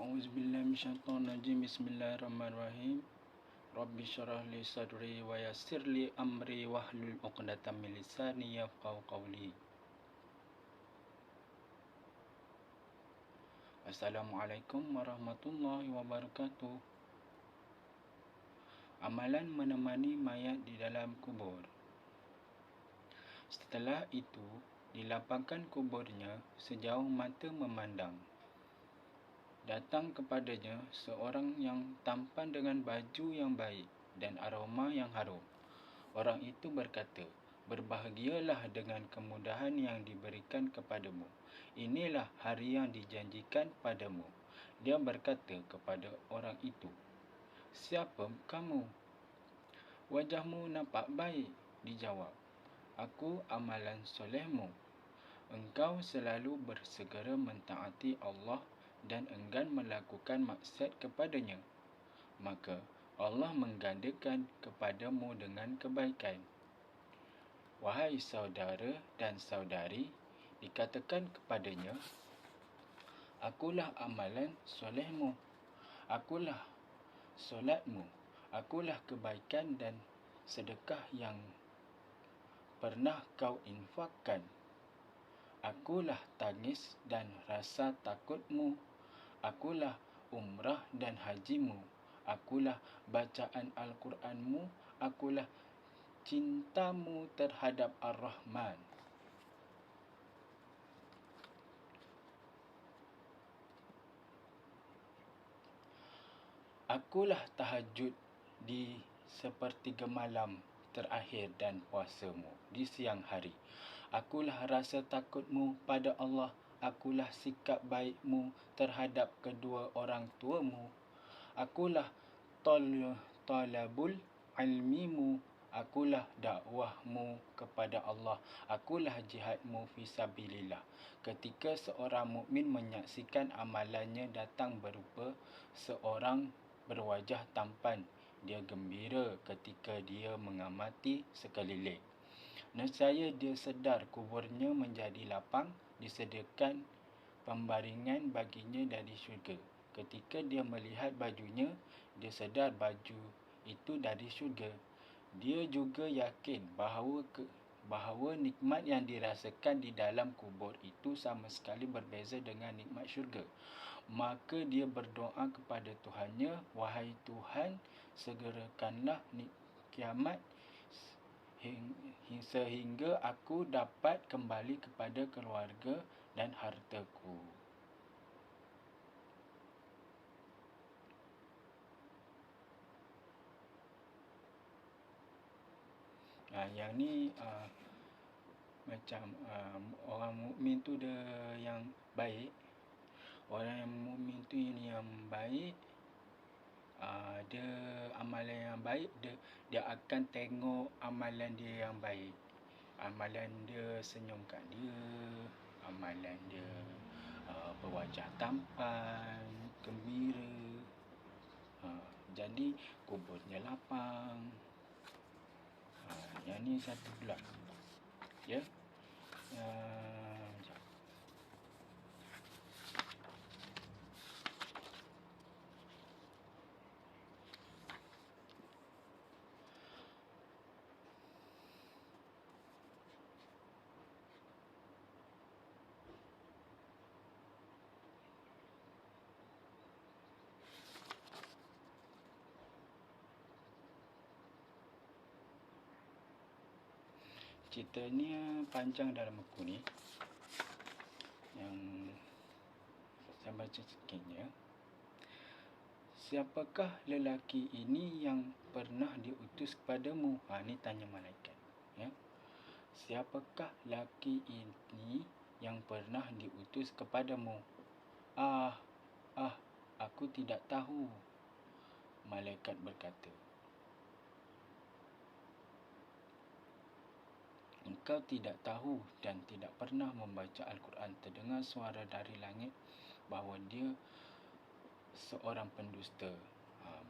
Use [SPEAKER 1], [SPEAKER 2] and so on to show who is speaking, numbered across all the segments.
[SPEAKER 1] A'udzubillahi minasyaitonirrajim. Bismillahirrahmanirrahim. Rabbi syrah li sadri wa yassir li amri wahlul 'uqdatam min lisani yafqahu qawli. Assalamualaikum warahmatullahi wabarakatuh. Amalan menemani mayat di dalam kubur. Setelah itu, dilapangkan kuburnya sejauh mata memandang. Datang kepadanya seorang yang tampan dengan baju yang baik dan aroma yang harum. Orang itu berkata, "Berbahagialah dengan kemudahan yang diberikan kepadamu. Inilah hari yang dijanjikan padamu." Dia berkata kepada orang itu, "Siapa kamu?" "Wajahmu nampak baik," dijawab. "Aku amalan solehmu. Engkau selalu bersegera mentaati Allah dan enggan melakukan maksiat kepadanya. Maka Allah menggandakan kepadamu dengan kebaikan." "Wahai saudara dan saudari," dikatakan kepadanya, "akulah amalan solehmu. Akulah solatmu. Akulah kebaikan dan sedekah yang pernah kau infakkan. Akulah tangis dan rasa takutmu. Akulah umrah dan hajimu. Akulah bacaan Al-Quranmu. Akulah cintamu terhadap Ar-Rahman." "Akulah tahajud di sepertiga malam terakhir dan puasamu di siang hari. Akulah rasa takutmu pada Allah. Akulah sikap baikmu terhadap kedua orang tuamu. Akulah talabul ilmimu. Akulah dakwahmu kepada Allah. Akulah jihadmu fisabilillah." Ketika seorang mukmin menyaksikan amalannya datang berupa seorang berwajah tampan, dia gembira ketika dia mengamati sekeliling. Nescaya dia sedar kuburnya menjadi lapang, disediakan pembaringan baginya dari syurga. Ketika dia melihat bajunya, dia sedar baju itu dari syurga. Dia juga yakin bahawa nikmat yang dirasakan di dalam kubur itu sama sekali berbeza dengan nikmat syurga. Maka dia berdoa kepada Tuhannya, "Wahai Tuhan, segerakanlah kiamat sehingga aku dapat kembali kepada keluarga dan hartaku." Yang ni macam orang mukmin tu dia yang baik. Orang yang mukmin tu yang baik, dia amalan yang baik, dia akan tengok amalan dia yang baik. Amalan dia senyum kat dia, amalan dia berwajah tampan, gembira. Jadi kuburnya lapang. Yang ni satu pula. Ya. Ceritanya panjang dalam buku ni. Yang saya baca sikitnya. "Siapakah lelaki ini yang pernah diutus kepadamu?" Ni tanya malaikat. Ya. "Siapakah lelaki ini yang pernah diutus kepadamu?" Aku tidak tahu," malaikat berkata. "Engkau tidak tahu dan tidak pernah membaca Al-Quran. Terdengar suara dari langit bahawa dia seorang pendusta."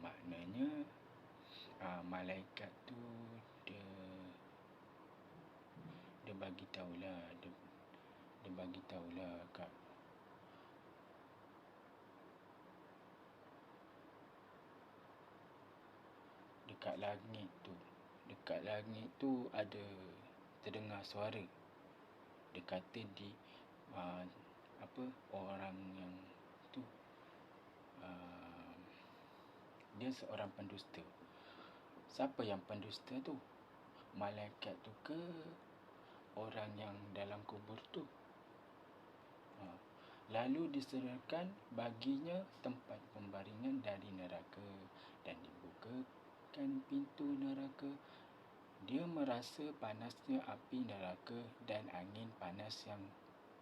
[SPEAKER 1] Maknanya malaikat tu dia bagi tahulah kat dekat langit tu ada terdengar suara. Dia kata orang yang tu dia seorang pendusta. Siapa yang pendusta tu? Malaikat tu ke orang yang dalam kubur tu? Lalu disediakan baginya tempat pembaringan dari neraka dan dibukakan pintu neraka. Dia merasa panasnya api neraka dan angin panas yang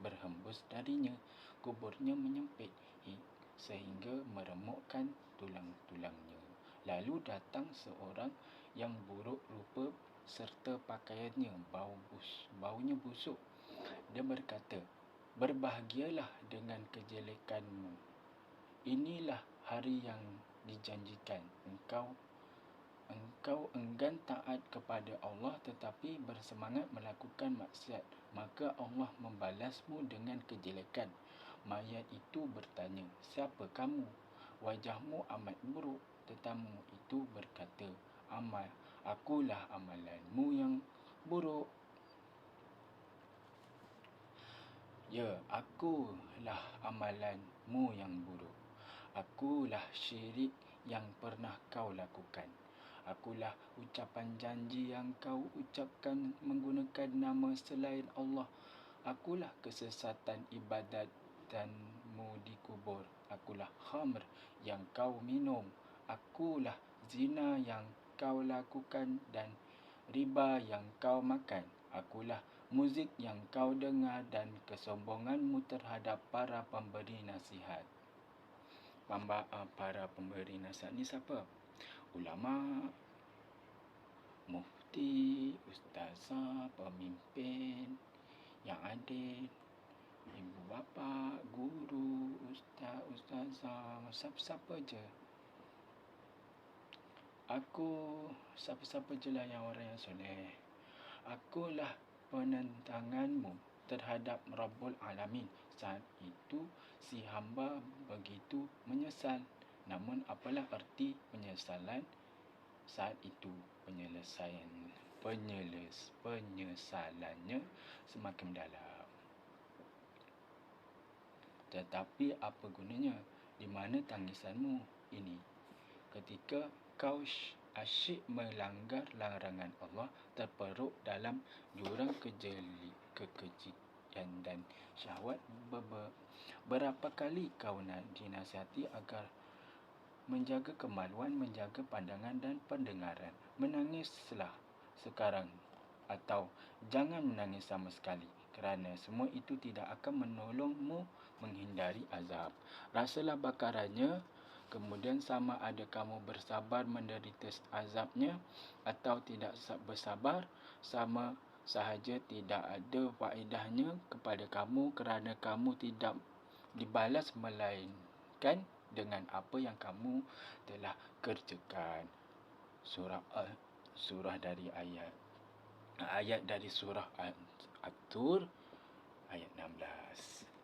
[SPEAKER 1] berhembus darinya. Kuburnya menyempit sehingga meremukkan tulang-tulangnya. Lalu datang seorang yang buruk rupa serta pakaiannya baunya busuk. Dia berkata, "Berbahagialah dengan kejelekanmu. Inilah hari yang dijanjikan. Engkau enggan taat kepada Allah tetapi bersemangat melakukan maksiat. Maka Allah membalasmu dengan kejelekan." Mayat itu bertanya, "Siapa kamu? Wajahmu amat buruk." Tetamu itu berkata, "Akulah amalanmu yang buruk." "Ya, akulah amalanmu yang buruk. Akulah syirik yang pernah kau lakukan. Akulah ucapan janji yang kau ucapkan menggunakan nama selain Allah. Akulah kesesatan ibadatmu di kubur. Akulah khamr yang kau minum. Akulah zina yang kau lakukan dan riba yang kau makan. Akulah muzik yang kau dengar dan kesombonganmu terhadap para pemberi nasihat." Para pemberi nasihat ni siapa? Ulama, mufti, ustazah, pemimpin yang adil, ibu bapa, guru, ustazah, siapa-siapa je. Siapa-siapa je lah yang orang yang soleh. Akulah penentanganmu terhadap Rabbul Alamin. Saat itu si hamba begitu menyesal. Namun apalah arti penyesalan saat itu? Penyesalannya semakin dalam. Tetapi apa gunanya? Di mana tangisanmu ini? Ketika kau asyik melanggar larangan Allah, terperuk dalam jurang kekejian dan syahwat. Berapa kali kau dinasihati agar menjaga kemaluan, menjaga pandangan dan pendengaran. Menangislah sekarang atau jangan menangis sama sekali, kerana semua itu tidak akan menolongmu menghindari azab. Rasalah bakarannya, kemudian sama ada kamu bersabar menderita azabnya atau tidak bersabar, sama sahaja tidak ada faedahnya kepada kamu, kerana kamu tidak dibalas melainkan dengan apa yang kamu telah kerjakan. Surah dari ayat dari surah At-Tur ayat 16.